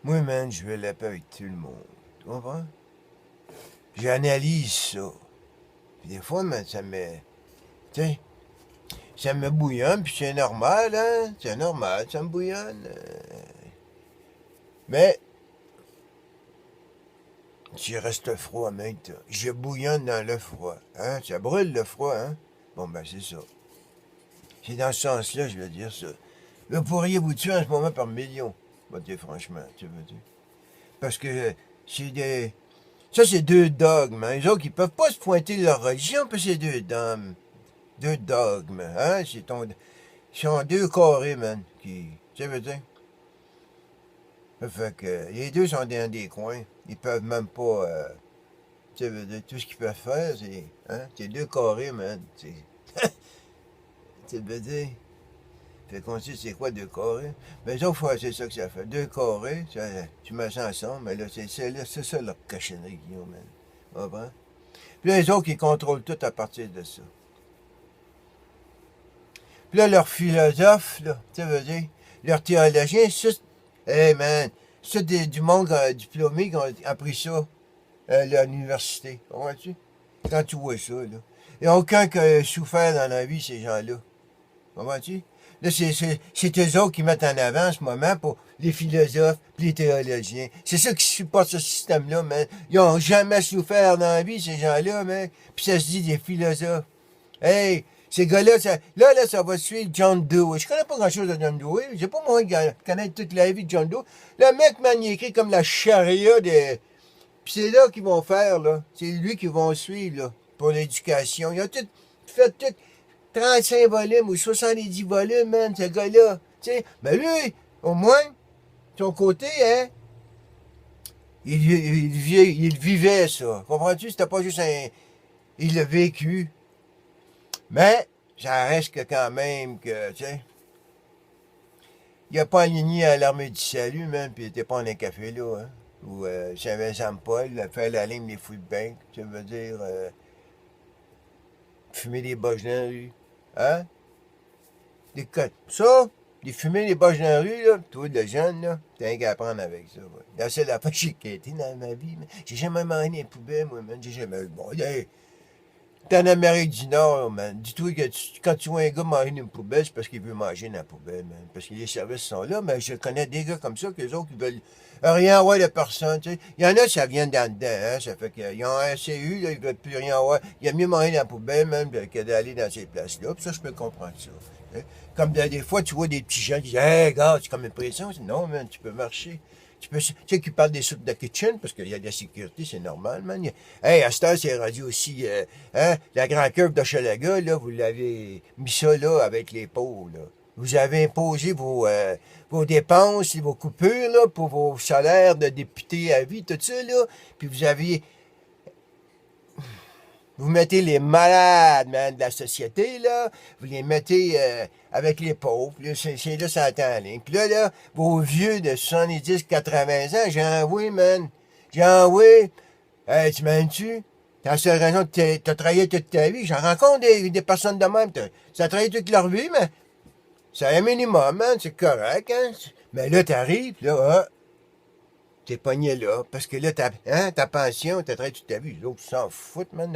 Moi, man, je veux la paix avec tout le monde. Tu comprends? J'analyse ça. Puis des fois, man, ça me... Tu sais, ça me bouillonne, puis c'est normal, hein? C'est normal, ça me bouillonne. Mais, je reste froid, mec. Je bouillonne dans le froid. Hein? Ça brûle le froid, hein? Bon, ben, c'est ça. C'est dans ce sens-là, je veux dire ça. Vous pourriez vous tuer en ce moment par millions. Moi, dire franchement, tu veux dire. Parce que c'est des... Ça, c'est deux dogmes. Hein. Les autres, ils peuvent pas se pointer de leur religion, puis c'est deux dogmes. Deux dogmes. Hein? C'est ton... Ils sont deux carrés, man. Qui... Tu veux dire? Ça fait que les deux sont dans des coins. Ils peuvent même pas... tu veux dire, tout ce qu'ils peuvent faire, c'est... Hein? C'est deux carrés, man. Tu veux dire? Fait qu'on sait c'est quoi deux carrés. Mais les autres fois, c'est ça que ça fait. Deux carrés, ça, tu mets ça ensemble, mais là, c'est ça leur cochonnerie qu'ils ont, man. Tu comprends? Puis là, les autres, ils contrôlent tout à partir de ça. Puis là, leurs philosophes, là, tu veux dire, leurs théologiens, c'est... Hey, man, c'est du monde diplômé qui ont appris ça à l'université. Comprends-tu? Quand tu vois ça, là. Il n'y a aucun qui a souffert dans la vie, ces gens-là. Comprends-tu? Là, c'est eux autres qui mettent en avant en ce moment pour les philosophes et les théologiens. C'est ça qui supporte ce système-là, man. Ils n'ont jamais souffert dans la vie, ces gens-là, man. Puis ça se dit des philosophes. Hey, ces gars-là, ça va suivre John Dewey. Je connais pas grand-chose de John Dewey. J'ai pas moyen de connaître toute la vie de John Dewey. Le mec, man, il écrit comme la charia de... Puis c'est là qu'ils vont faire, là. C'est lui qu'ils vont suivre, là, pour l'éducation. Ils ont tout fait tout 35 volumes ou 70 volumes, man, ce gars-là. Tu sais, mais lui, au moins, de son côté, hein, il vivait ça. Comprends-tu? C'était pas juste un... Il l'a vécu. Mais, ça reste que quand même que, tu sais, il a pas aligné à l'armée du salut, man, puis il était pas en un café là, hein. Ou Saint-Vincent-Paul, il a fait la ligne des food banks, tu veux dire, fumer des boches dans la rue. Hein? Des cotes. Ça, des fumer des boches dans la rue, là, toi, le jeune, là, t'as rien qu'à apprendre avec ça, ouais. La seule affaire que j'ai quitté dans ma vie, man, j'ai jamais mangé dans les poubelles, moi, man, j'ai jamais eu, bon, hey, t'es en Amérique du Nord, man. Dis-toi que quand tu vois un gars manger dans une poubelle, c'est parce qu'il veut manger dans la poubelle, man. Parce que les services sont là, mais je connais des gars comme ça, que les autres, ils veulent rien avoir de personne, tu sais. Il y en a, ça vient d'en dedans, hein. Ça fait qu'ils ont un CU, là, ils veulent plus rien avoir. Il y a mieux manger dans la poubelle, même, que d'aller dans ces places-là. Puis ça, je peux comprendre ça. Hein. Comme des fois, tu vois des petits gens qui disent, hey, gars, c'est comme une pression. Non, man, tu peux marcher. Tu sais qu'ils parlent des soupes de kitchen, parce qu'il y a de la sécurité, c'est normal, man. Hey, à cette heure, c'est rendu aussi, hein, la grande curve d'Hochelaga, là, vous l'avez mis ça, là, avec les pots, là. Vous avez imposé vos dépenses et vos coupures, là, pour vos salaires de députés à vie, tout ça, là. Puis vous mettez les malades, man, de la société, là. Vous les mettez avec les pauvres. Là, c'est là, ça attend en ligne. Puis là, vos vieux de 70, 80 ans, j'ai envoyé, man. J'ai envoyé. Hey, tu m'aimes-tu? T'as la seule raison que t'as travaillé toute ta vie. J'en rencontre des personnes de même. Ça a travaillé toute leur vie, mais c'est un minimum, man. C'est correct, hein? Mais là, t'arrives, là, ah, t'es pogné là. Parce que là, ta pension, t'as travaillé toute ta vie. Les autres s'en foutent, man.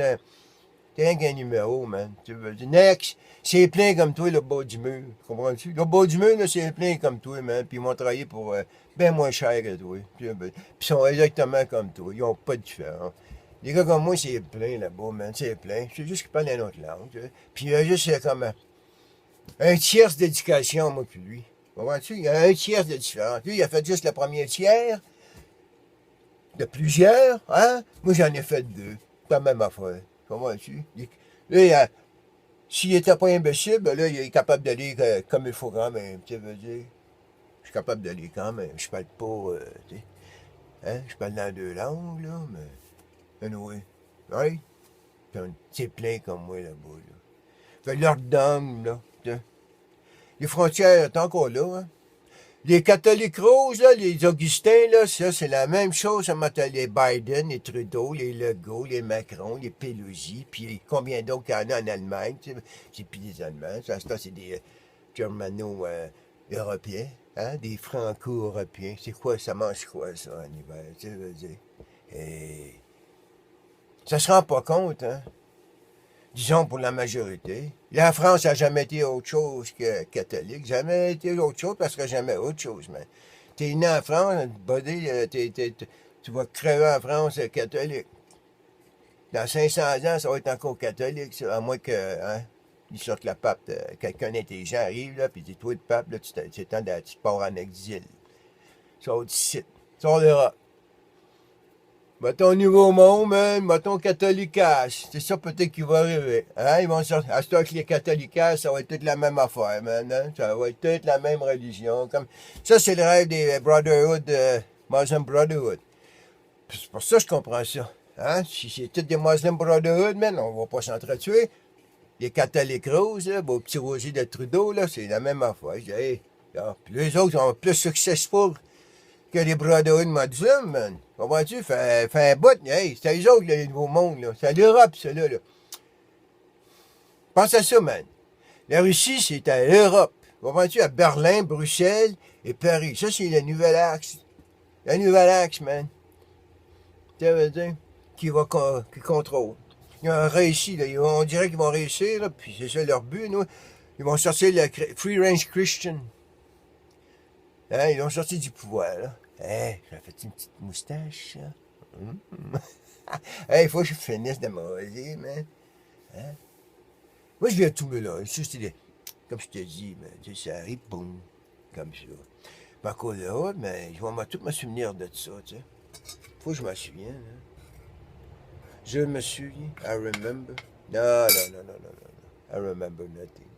T'es rien qu'un numéro, man. Tu veux dire, next, c'est plein comme toi, le bas du mur. Comprends-tu? Le bas du mur, là, c'est plein comme toi, man. Puis ils m'ont travaillé pour bien moins cher que toi. Puis ils sont exactement comme toi. Ils ont pas de différence. Les gars comme moi, c'est plein là-bas, man. C'est plein. C'est juste qu'ils parlent une autre langue. Tu sais. Puis il y a juste comme un tiers d'éducation, moi, puis lui. Comprends-tu? Il y a un tiers de différence. Lui, il a fait juste le premier tiers de plusieurs, hein? Moi, j'en ai fait deux. Pas la même affaire. Comprends-tu? Là, s'il était pas imbécile, ben là, il est capable d'aller comme il faut quand même. Tu veux dire? Je suis capable d'aller quand même. Je parle pas, tu sais, hein? Je parle dans deux langues, là, mais anyway. Right? C'est plein comme moi là-bas, là. Fait leur dame, là. T'sais. Les frontières sont encore là, hein? Les catholiques roses, là, les Augustins, là, ça, c'est la même chose. Ça m'a les Biden, les Trudeau, les Legault, les Macron, les Pelosi, puis combien d'autres qu'il y en a en Allemagne, tu sais. C'est plus des Allemands. Ça, c'est des Germano-européens. Hein? Des Franco-Européens. C'est quoi, ça mange quoi, ça, en hiver? Tu sais, je veux dire. Et ça se rend pas compte, hein? Disons pour la majorité. La France n'a jamais été autre chose que catholique. Jamais été autre chose parce que jamais autre chose, mais t'es né en France, buddy, tu vas crever en France catholique. Dans 500 ans, ça va être encore catholique, ça, à moins que, hein, ils sortent la pape, quelqu'un d'intelligent arrive, là, puis dit, toi, le pape, là, c'est temps de, tu pars en exil. Sors d'ici. Sors d'Europe. Va ton nouveau monde, man, va ton catholicasse. C'est ça peut-être qui va arriver. Hein? Ils vont sortir. À ce temps que les catholicases, ça va être toute la même affaire, man. Hein? Ça va être toute la même religion. Comme... Ça, c'est le rêve des Brotherhood, Muslim Brotherhood. C'est pour ça que je comprends ça. Hein? Si c'est tous des Muslim Brotherhood, man, on va pas s'entretuer. Les catholiques roses, là, vos petits rosiers de Trudeau, là, c'est la même affaire. Je dis, hey, là. Puis les autres sont plus successful que les Brotherhood Muslim, man. Comprends-tu? Fait un bout, hey, c'est eux autres, là, les nouveaux mondes, là. C'est l'Europe, ça, là. Pense à ça, man. La Russie, c'est à l'Europe. Comprends-tu? À Berlin, Bruxelles et Paris. Ça, c'est le nouvel axe. Le nouvel axe, man. Ça veut dire qui contrôle. Ils ont réussi, là. On dirait qu'ils vont réussir, là, puis c'est ça leur but, nous. Ils vont sortir le Free Range Christian. Hein, ils ont sorti du pouvoir, là. Hey, j'ai fait une petite moustache, ça. Hey, il faut que je finisse de manger, man. Hein? Moi, je viens tout me là. Comme je te dis, man, ça arrive, boum, comme ça. Pas encore là, mais je vais tout me souvenir de ça, tu sais. Faut que je me souvienne, hein. Je me souviens. I remember. No, no, no, no, no, no. I remember nothing.